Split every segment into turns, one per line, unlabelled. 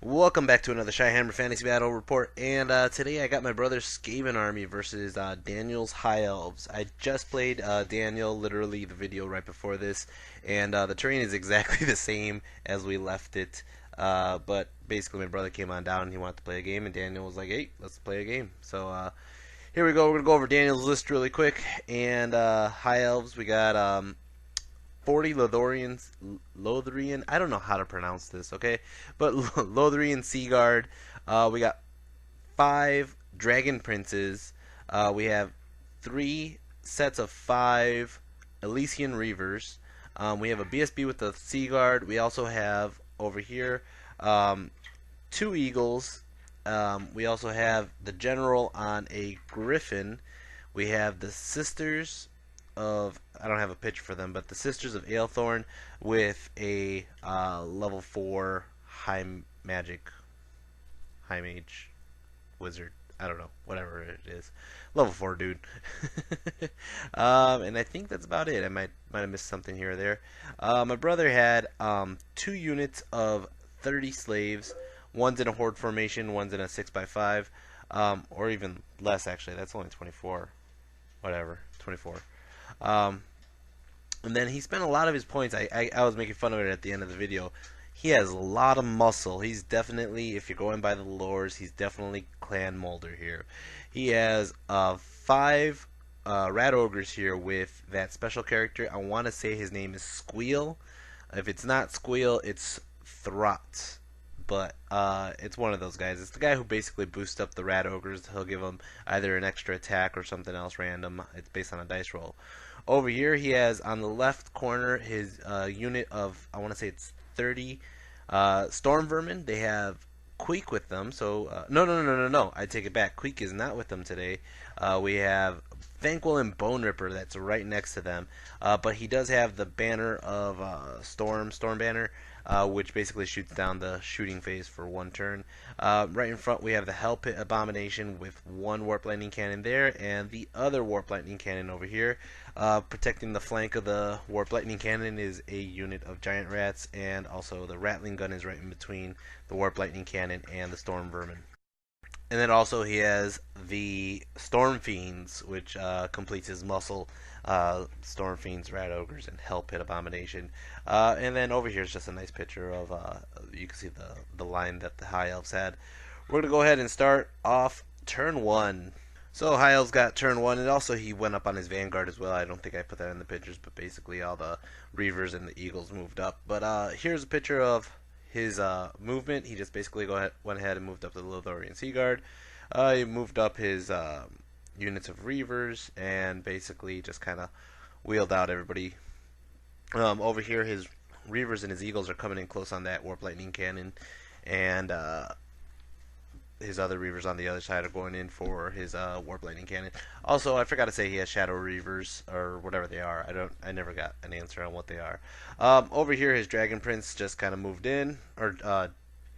Welcome back to another Shyhammer Fantasy Battle Report, and today I got my brother's Skaven army versus Daniel's High Elves. I just played Daniel, literally the video right before this, and the terrain is exactly the same as we left it, but basically my brother came on down and he wanted to play a game, and Daniel was like, hey, let's play a game. So here we go, we're going to go over Daniel's list really quick, and High Elves, we got 40 Lothrian, I don't know how to pronounce this, okay? But Lothrian Sea Guard. We got 5 Dragon Princes. We have 3 sets of 5 Elysian Reavers. We have a BSB with the Sea Guard. We also have over here 2 Eagles. We also have the General on a Griffin. We have the Sisters of, I don't have a picture for them, but the Sisters of Aelthorn with a level 4 high magic, high mage, wizard, I don't know, whatever it is, level 4 dude. And I think that's about it. I might have missed something here or there. My brother had 2 units of 30 slaves. One's in a horde formation, one's in a 6x5, or even less actually. That's only 24. Whatever, 24. And then he spent a lot of his points. I was making fun of it at the end of the video. He has a lot of muscle. He's definitely, if you're going by the lores, he's definitely Clan Molder here. He has 5 rat ogres here with that special character. I want to say his name is Squeal. If it's not Squeal, it's Throt. But it's one of those guys. It's the guy who basically boosts up the rat ogres. He'll give them either an extra attack or something else random. It's based on a dice roll. Over here, he has on the left corner his unit of, I want to say it's 30 Storm Vermin. They have Queek with them. So no. I take it back. Queek is not with them today. We have Thanquol and Boneripper that's right next to them. But he does have the banner of Storm Banner. Which basically shoots down the shooting phase for 1 turn. Right in front we have the Hell Pit Abomination with 1 Warp Lightning Cannon there, and the other Warp Lightning Cannon over here. Protecting the flank of the Warp Lightning Cannon is a unit of Giant Rats, and also the Rattling Gun is right in between the Warp Lightning Cannon and the Storm Vermin. And then also he has the Storm Fiends, which completes his muscle. Storm Fiends, Rat Ogres, and Hell Pit Abomination. And then over here is just a nice picture of, you can see the line that the High Elves had. We're going to go ahead and start off turn 1. So High Elves got turn 1, and also he went up on his Vanguard as well. I don't think I put that in the pictures, but basically all the Reavers and the Eagles moved up. But here's a picture of his movement. He just basically went ahead and moved up the Lothorian Sea Guard. He moved up his units of Reavers and basically just kind of wheeled out everybody. Over here, his Reavers and his Eagles are coming in close on that Warp Lightning Cannon, and his other Reavers on the other side are going in for his Warp Lightning Cannon. Also, I forgot to say he has Shadow Reavers, or whatever they are. I never got an answer on what they are. Over here, his Dragon Prince just kind of moved in, or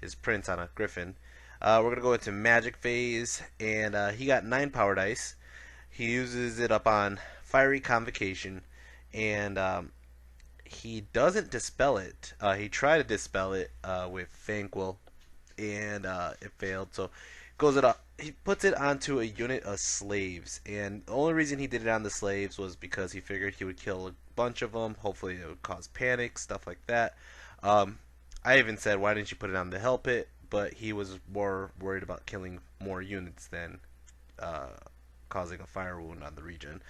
his Prince on a Griffin. We're going to go into Magic Phase, and he got 9 Power Dice. He uses it up on Fiery Convocation, and he doesn't dispel it. He tried to dispel it with Thanquol, and it failed. So goes it up. He puts it onto a unit of slaves, and the only reason he did it on the slaves was because he figured he would kill a bunch of them. Hopefully, it would cause panic, stuff like that. I even said, why didn't you put it on the Hell Pit? But he was more worried about killing more units than causing a fire wound on the region.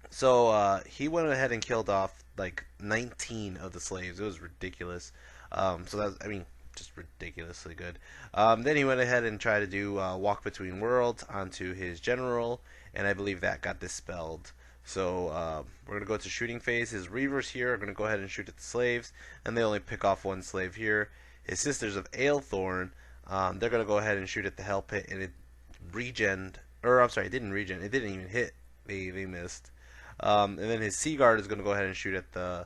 So he went ahead and killed off like 19 of the slaves. It was ridiculous. So that was, I mean, just ridiculously good. Then he went ahead and tried to do Walk Between Worlds onto his general, and I believe that got dispelled. So we're going to go to shooting phase. His Reavers here are going to go ahead and shoot at the slaves, and they only pick off 1 slave here. His Sisters of Aelthorn, they're going to go ahead and shoot at the Hell Pit, and it regened, or I'm sorry, it didn't regen, it didn't even hit. They missed. And then his Sea Guard is going to go ahead and shoot at the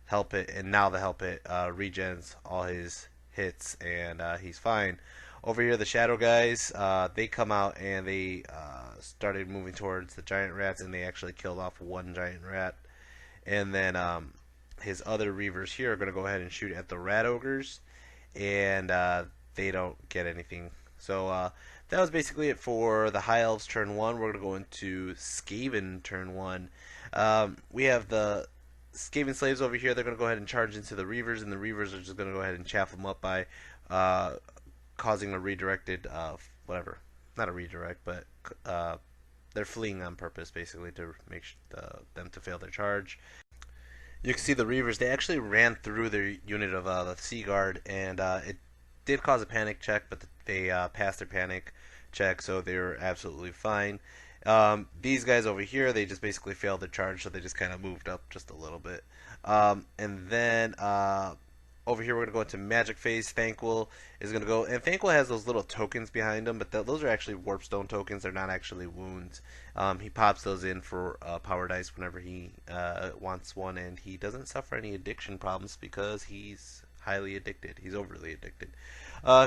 Hell Pit, and now the Hell Pit regens all his hits, and he's fine. Over here, the Shadow guys, they come out and they started moving towards the Giant Rats, and they actually killed off 1 Giant Rat. And then his other Reavers here are going to go ahead and shoot at the Rat Ogres. and they don't get anything. So that was basically it for the High Elves turn 1. We're going to go into Skaven turn 1. We have the Skaven slaves over here. They're going to go ahead and charge into the Reavers, and the Reavers are just going to go ahead and chaff them up by causing a redirected, whatever. Not a redirect, but they're fleeing on purpose, basically, to make them to fail their charge. You can see the Reavers, they actually ran through their unit of the Sea Guard, and it did cause a panic check, but they passed their panic check, so they're absolutely fine. These guys over here, they just basically failed their charge, so they just kind of moved up just a little bit. And then over here, we're going to go into Magic Phase. Thanquol is going to go, and Thanquol has those little tokens behind him, but those are actually Warpstone tokens. They're not actually wounds. He pops those in for power dice whenever he wants one, and he doesn't suffer any addiction problems because he's highly addicted. He's overly addicted.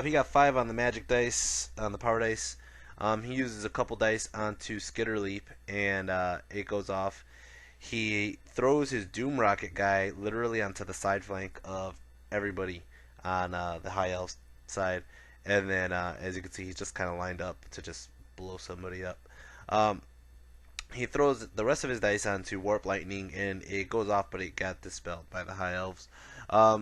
He got 5 on the magic dice, on the power dice. He uses a couple dice onto Skitter Leap, and it goes off. He throws his Doom Rocket guy literally onto the side flank of everybody on the High Elves side, and then as you can see, he's just kind of lined up to just blow somebody up. He throws the rest of his dice onto Warp Lightning, and it goes off, but it got dispelled by the High Elves.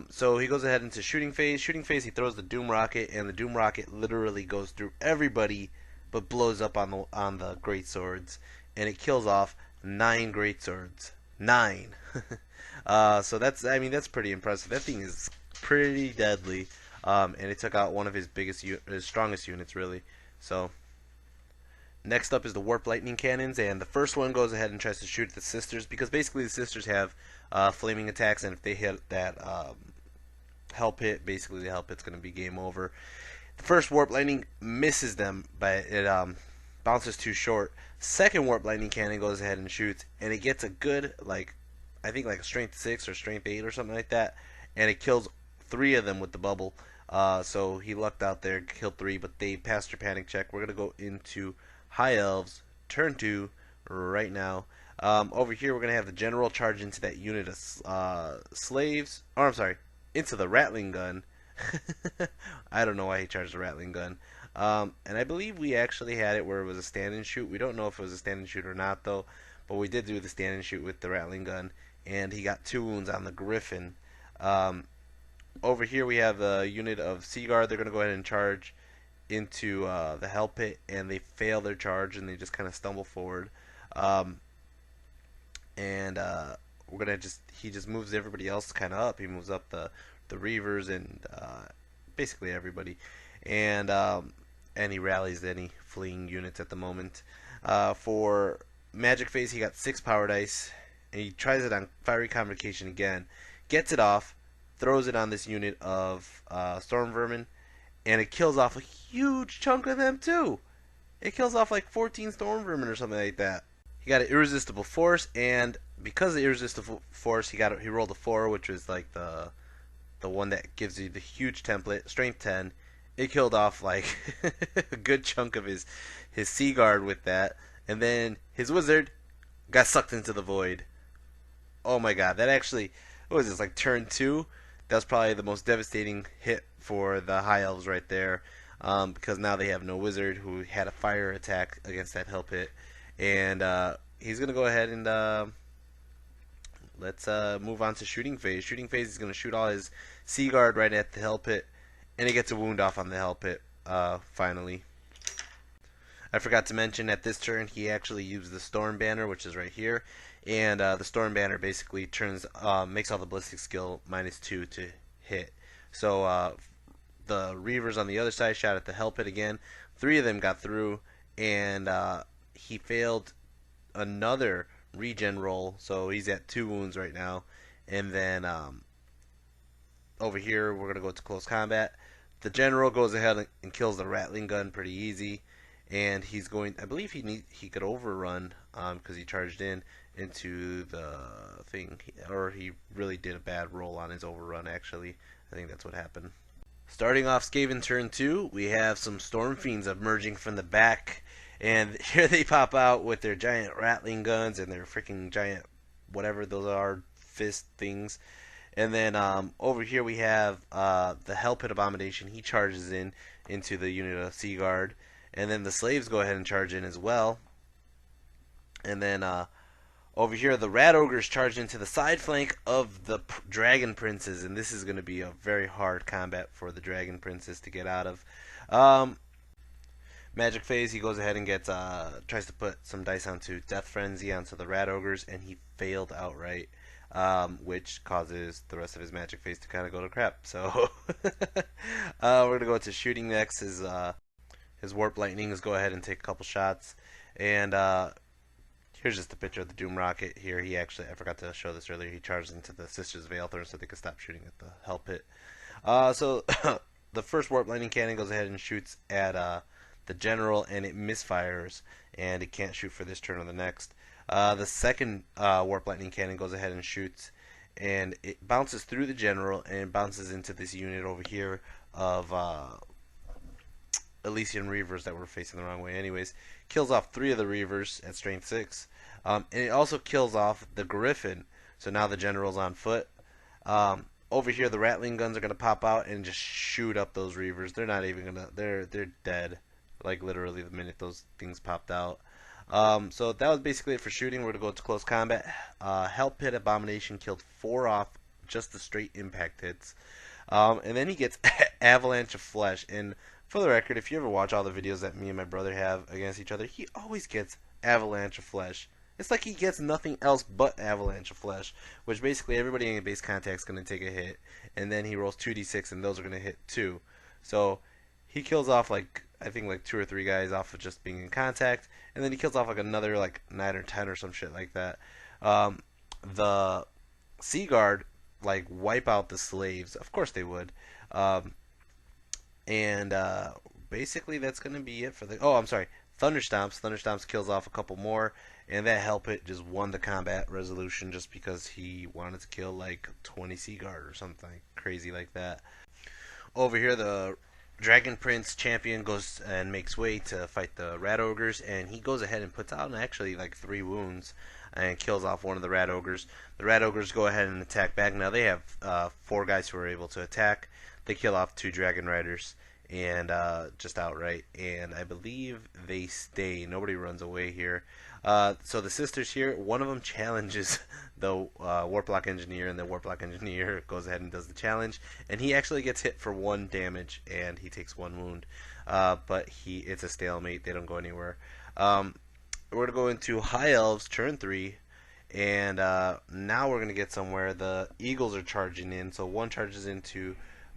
So he goes ahead into Shooting Phase. Shooting Phase, he throws the Doom Rocket, and the Doom Rocket literally goes through everybody, but blows up on the Great Swords, and it kills off 9 Great Swords. 9. So that's pretty impressive. That thing is pretty deadly, and it took out one of his strongest units, really. So next up is the Warp Lightning Cannons, and the first one goes ahead and tries to shoot at the Sisters, because basically the Sisters have flaming attacks, and if they hit that Help Hit, basically the Help Hit's going to be game over. The first Warp Lightning misses them, but it bounces too short. Second Warp Lightning Cannon goes ahead and shoots, and it gets a good, I think like a Strength 6 or Strength 8 or something like that, and it kills 3 of them with the bubble. So he lucked out there, killed 3, but they passed their panic check. We're going to go into High Elves, turn 2, right now. Over here, we're going to have the General charge into that unit of slaves. Or, I'm sorry, into the Rattling Gun. I don't know why he charged the Rattling Gun. And I believe we actually had it where it was a stand and shoot. We don't know if it was a stand and shoot or not, though. But we did do the stand and shoot with the Rattling Gun. And he got 2 wounds on the Griffin. Over here, we have a unit of Sea Guard. They're going to go ahead and charge into the Hell Pit, and they fail their charge, and they just kind of stumble forward. We're gonna he just moves everybody else kind of up. He moves up the Reavers and basically everybody, and he rallies any fleeing units at the moment. For Magic Phase, he got 6 power dice, and he tries it on Fiery Convocation again, gets it off, throws it on this unit of Storm Vermin, and it kills off a huge chunk of them too. It kills off like 14 Storm Vermin or something like that. He got an Irresistible Force, and because of the Irresistible Force, he rolled a 4, which was like the one that gives you the huge template, Strength 10. It killed off like a good chunk of his Sea Guard with that, and then his Wizard got sucked into the void. Oh my god, that actually, what was this, like turn 2? That was probably the most devastating hit for the High Elves right there, because now they have no Wizard who had a fire attack against that Hell Pit. And he's going to go ahead and let's move on to Shooting Phase. Shooting Phase is going to shoot all his Sea Guard right at the Hell Pit, and he gets a wound off on the Hell Pit, finally. I forgot to mention at this turn he actually used the Storm Banner, which is right here, and the Storm Banner basically makes all the ballistic skill -2 to hit. So the Reavers on the other side shot at the Hell Pit again. 3 of them got through, and he failed another regen roll, so he's at 2 wounds right now. And then over here we're gonna go to close combat. The General goes ahead and kills the Rattling Gun pretty easy, and he's going. I believe he could overrun because he charged into the thing, or he really did a bad roll on his overrun. Actually, I think that's what happened. Starting off Skaven turn 2, we have some Storm Fiends emerging from the back. And here they pop out with their giant Rattling Guns and their freaking giant, whatever those are, fist things. And then over here we have the Hell Pit Abomination. He charges in into the unit of Sea Guard. And then the slaves go ahead and charge in as well. And then over here, the Rat Ogres charge into the side flank of the Dragon Princes, and this is going to be a very hard combat for the Dragon Princes to get out of. Magic phase, he goes ahead and gets tries to put some dice onto Death Frenzy onto the Rat Ogres, and he failed outright, which causes the rest of his magic phase to kind of go to crap. So we're gonna go to shooting next. His Warp Lightnings go ahead and take a couple shots, and here's just a picture of the Doom Rocket. Here, he actually, I forgot to show this earlier. He charged into the Sisters of Aelthorn so they could stop shooting at the Hell Pit. So the first Warp Lightning Cannon goes ahead and shoots at the General, and it misfires, and it can't shoot for this turn or the next. The second Warp Lightning Cannon goes ahead and shoots, and it bounces through the General, and it bounces into this unit over here of Elysian Reavers that were facing the wrong way anyways. Kills off 3 of the Reavers at strength 6. And it also kills off the Griffin. So now the General's on foot. Over here the Rattling Guns are going to pop out and just shoot up those Reavers. They're not even going to... They're dead. Like literally the minute those things popped out. So that was basically it for shooting. We're going to go to close combat. Hell Pit Abomination killed 4 off just the straight impact hits. And then he gets Avalanche of Flesh. And for the record, if you ever watch all the videos that me and my brother have against each other, he always gets Avalanche of Flesh. It's like he gets nothing else but Avalanche of Flesh, which basically everybody in base contact is going to take a hit, and then he rolls 2d6, and those are going to hit too. So he kills off like, I think like 2 or 3 guys off of just being in contact, and then he kills off like another like 9 or 10 or some shit like that. The Sea Guard like wipe out the slaves. Of course they would. And basically that's going to be it for the... Oh, I'm sorry. Thunderstomps. Thunderstomps kills off a couple more. And that Hell Pit just won the combat resolution just because he wanted to kill like 20 Sea Guard or something crazy like that. Over here, the Dragon Prince champion goes and makes way to fight the Rat Ogres. And he goes ahead and puts out actually like 3 wounds and kills off one of the Rat Ogres. The Rat Ogres go ahead and attack back. Now they have 4 guys who are able to attack. They kill off 2 Dragon Riders and just outright, and I believe they stay. Nobody runs away here. So the sisters here, one of them challenges the Warplock Engineer, and the Warplock Engineer goes ahead and does the challenge, and he actually gets hit for 1 damage, and he takes 1 wound. But it's a stalemate. They don't go anywhere. We're going to go into High Elves, turn 3. And now we're going to get somewhere. The Eagles are charging in, so 1 charges into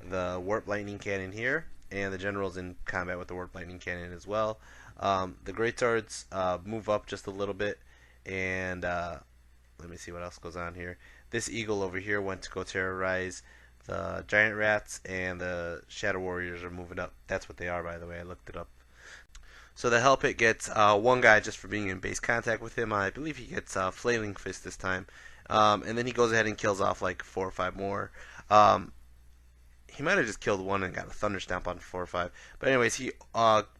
the Warp Lightning Cannon here, and the General's in combat with the Warp Lightning Cannon as well. The Greatswords move up just a little bit, and let me see what else goes on here. This Eagle over here went to go terrorize the Giant Rats, and the Shadow Warriors are moving up. That's what they are, by the way. I looked it up. So the Hell Pit gets 1 guy just for being in base contact with him. I believe he gets Flailing Fist this time. And then he goes ahead and kills off like 4 or 5 more. He might have just killed 1 and got a Thunder Stamp on 4 or 5. But anyways, he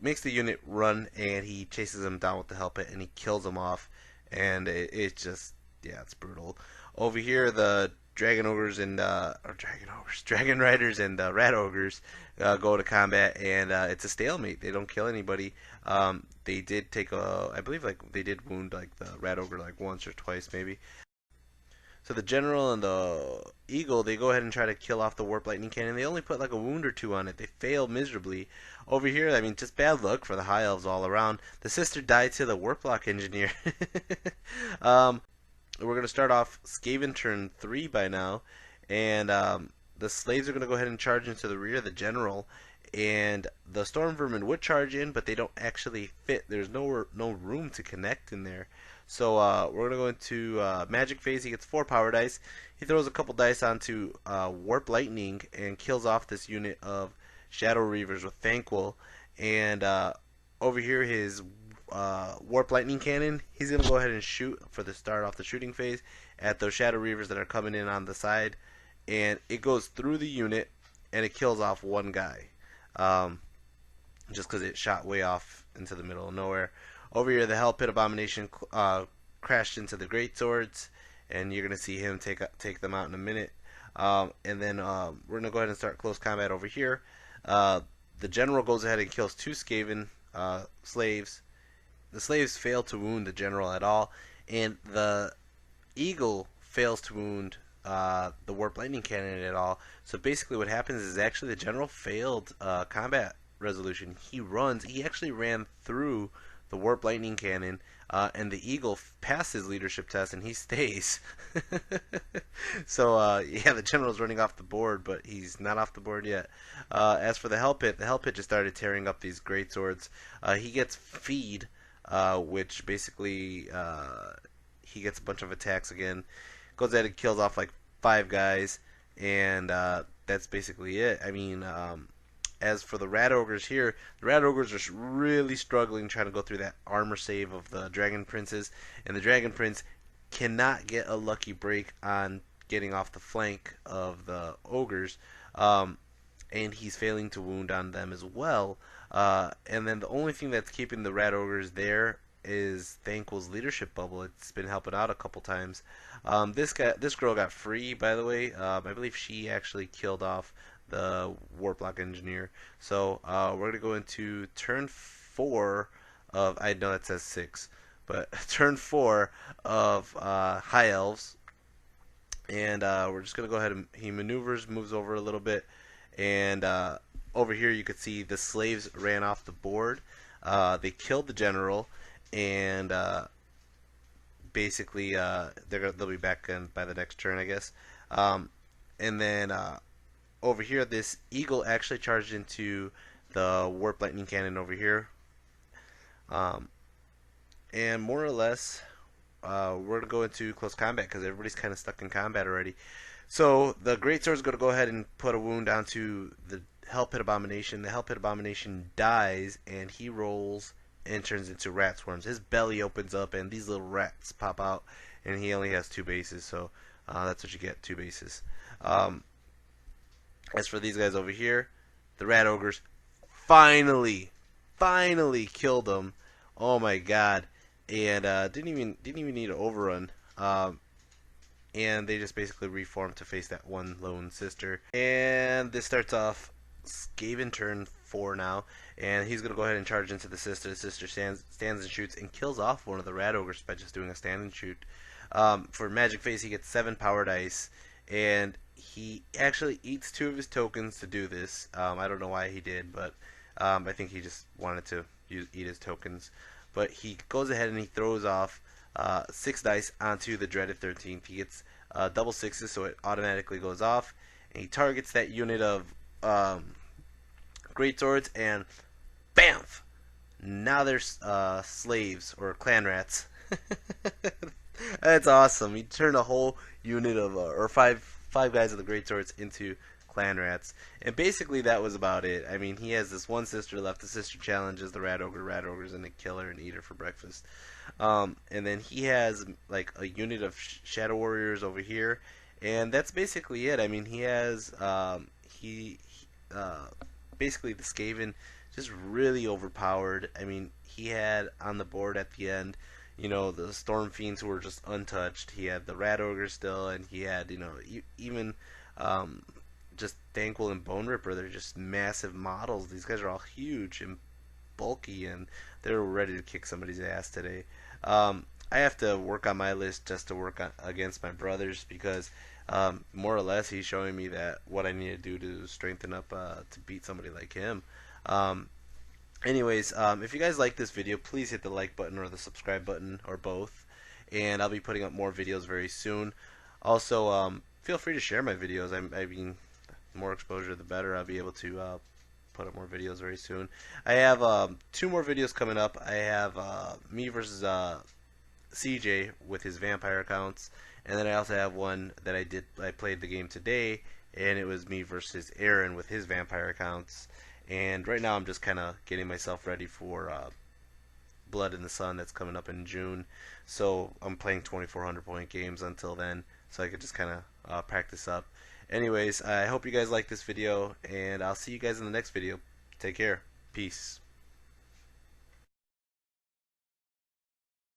makes the unit run, and he chases him down with the Hell Pit, and he kills him off. And it just, yeah, it's brutal. Over here, the Dragon Ogres and Dragon Riders and Rat Ogres go to combat, and it's a stalemate. They don't kill anybody. They did take I believe like they did wound like the Rat Ogre like once or twice maybe. So the General and the Eagle, they go ahead and try to kill off the Warp Lightning Cannon. They only put like a wound or 2 on it. They fail miserably. Over here, I mean, just bad luck for the High Elves all around. The sister died to the Warplock Engineer. We're going to start off Skaven turn 3 by now. And the slaves are going to go ahead and charge into the rear of the General. And the Storm Vermin would charge in, but they don't actually fit. There's no room to connect in there. So we're going to go into Magic Phase. He gets 4 power dice. He throws a couple dice onto Warp Lightning and kills off this unit of Shadow Reavers with Thanquol. And over here, his Warp Lightning Cannon, he's going to go ahead and shoot for the start off the shooting phase at those Shadow Reavers that are coming in on the side. And it goes through the unit, and it kills off 1 guy. Just because it shot way off into the middle of nowhere. Over here, the Hell Pit Abomination crashed into the Greatswords, and you're going to see him take them out in a minute. And then we're gonna go ahead and start close combat over here. Uh, the general goes ahead and kills two Skaven slaves. The slaves fail to wound the general at all, and the eagle fails to wound the warp lightning cannon at all. So basically, what happens is actually the general failed combat resolution. He runs. He actually ran through the warp lightning cannon, and the eagle passed his leadership test, and he stays. So yeah, the general's running off the board, but he's not off the board yet. As for the hell pit just started tearing up these great swords. He gets feed, which basically he gets a bunch of attacks again. Goes ahead and kills off like 5 guys, and that's basically it. I mean, as for the rat ogres here, the rat ogres are really struggling trying to go through that armor save of the dragon princes, and the dragon prince cannot get a lucky break on getting off the flank of the ogres, and he's failing to wound on them as well. And then the only thing that's keeping the rat ogres there is Thanquol's leadership bubble. It's been helping out a couple times. This girl got free, by the way. I believe she actually killed off the Warplock engineer. So we're gonna go into turn 4 of, I know that says 6, but turn 4 of High Elves, and we're just gonna go ahead and he maneuvers, moves over a little bit, and over here you could see the slaves ran off the board. They killed the general, and basically they'll be back in by the next turn, I guess. And then over here, this eagle actually charged into the warp lightning cannon over here, and more or less we're gonna go into close combat because everybody's kind of stuck in combat already. So the greatsword is going to go ahead and put a wound onto the Hell Pit Abomination. The Hell Pit Abomination dies, and he rolls and turns into rat swarms. His belly opens up, and these little rats pop out, and he only has 2 bases, so that's what you get, 2 bases. As for these guys over here, the rat ogres finally killed them. Oh my god! And didn't even need an overrun. And they just basically reformed to face that one lone sister. And this starts off Skaven turn 4 now, and he's gonna go ahead and charge into the sister. The sister stands and shoots and kills off one of the rat ogres by just doing a stand and shoot. For Magic Face, he gets 7 power dice, and he actually eats 2 of his tokens to do this. I don't know why he did, but I think he just wanted to eat his tokens. But he goes ahead and he throws off 6 dice onto the dreaded 13th. He gets double 6s, so it automatically goes off, and he targets that unit of great swords, and bamf! Now there's slaves or clan rats. That's awesome. He turned a whole unit of or five guys of the great swords into clan rats, and basically that was about it. I mean, he has this one sister left. The sister challenges the rat ogres and they kill her and eat her for breakfast. And then he has like a unit of shadow warriors over here, and that's basically it. I mean, he has basically the Skaven just really overpowered. I mean, he had on the board at the end, you know, the Storm Fiends who were just untouched. He had the Rat Ogre still, and he had, you know, even just Thanquol and Boneripper. They're just massive models. These guys are all huge and bulky, and they're ready to kick somebody's ass today. I have to work on my list just to work against my brothers, because more or less he's showing me that what I need to do to strengthen up to beat somebody like him. Anyways, if you guys like this video, please hit the like button or the subscribe button or both, and I'll be putting up more videos very soon. Also, feel free to share my videos. I mean, the more exposure the better. I'll be able to put up more videos very soon. I have 2 more videos coming up. I have me versus CJ with his vampire accounts, and then I also have one that I played the game today, and it was me versus Aaron with his vampire accounts. And right now I'm just kind of getting myself ready for Blood in the Sun that's coming up in June. So I'm playing 2400 point games until then, so I could just kind of practice up. Anyways, I hope you guys like this video, and I'll see you guys in the next video. Take care. Peace.